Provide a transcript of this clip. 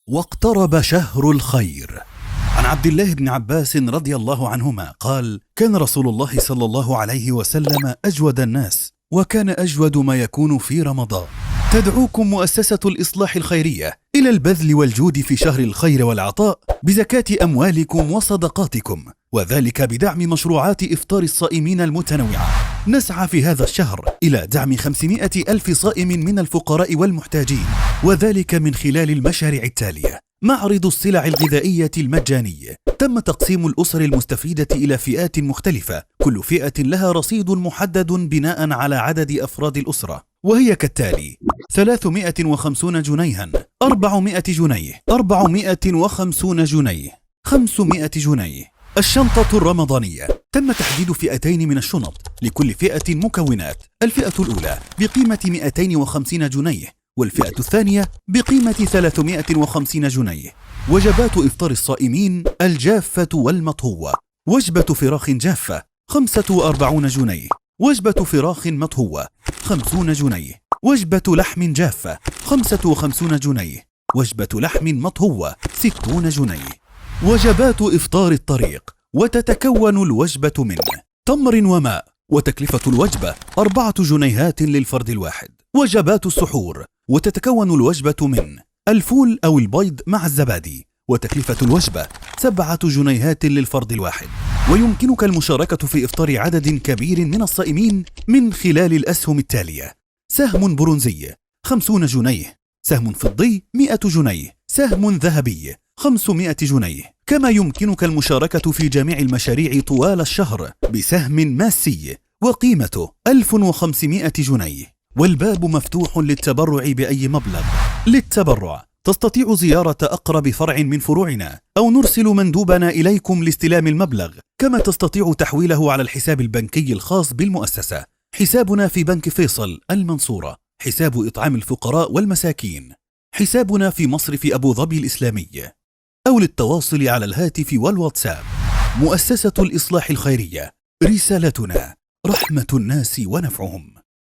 واقترب شهر الخير. عن عبد الله بن عباس رضي الله عنهما قال: كان رسول الله صلى الله عليه وسلم أجود الناس، وكان أجود ما يكون في رمضان. تدعوكم مؤسسة الإصلاح الخيرية إلى البذل والجود في شهر الخير والعطاء بزكاة أموالكم وصدقاتكم، وذلك بدعم مشروعات إفطار الصائمين المتنوعة. نسعى في هذا الشهر إلى دعم 500 ألف صائم من الفقراء والمحتاجين، وذلك من خلال المشاريع التالية: معرض السلع الغذائية المجاني، تم تقسيم الأسر المستفيدة إلى فئات مختلفة، كل فئة لها رصيد محدد بناء على عدد أفراد الأسرة، وهي كالتالي: 350 جنيها، 400 جنيه، 450 جنيه، 500 جنيه. الشنطة الرمضانية، تم تحديد فئتين من الشنط لكل فئة مكونات: الفئة الأولى بقيمة 250 جنيه، والفئة الثانية بقيمة 350 جنيه. وجبات إفطار الصائمين: الجافة والمطهوة، وجبة فراخ جافة 45 جنيه، وجبة فراخ مطهوة 50 جنيه، وجبة لحم جافة 55 جنيه، وجبة لحم مطهوة 60 جنيه. وجبات إفطار الطريق، وتتكون الوجبة من تمر وماء، وتكلفة الوجبة 4 جنيهات للفرد الواحد. وجبات السحور، وتتكون الوجبة من الفول أو البيض مع الزبادي، وتكلفة الوجبة 7 جنيهات للفرد الواحد. ويمكنك المشاركة في إفطار عدد كبير من الصائمين من خلال الأسهم التالية: سهم برونزي 50 جنيه، سهم فضي 100 جنيه، سهم ذهبي 500 جنيه. كما يمكنك المشاركة في جميع المشاريع طوال الشهر بسهم ماسي وقيمته 1500 جنيه. والباب مفتوح للتبرع بأي مبلغ. للتبرع تستطيع زيارة أقرب فرع من فروعنا، أو نرسل مندوبنا إليكم لاستلام المبلغ، كما تستطيع تحويله على الحساب البنكي الخاص بالمؤسسة. حسابنا في بنك فيصل المنصورة، حساب إطعام الفقراء والمساكين، حسابنا في مصرف أبو ظبي الإسلامي، أو للتواصل على الهاتف والواتساب. مؤسسة الإصلاح الخيرية، رسالتنا رحمة الناس ونفعهم.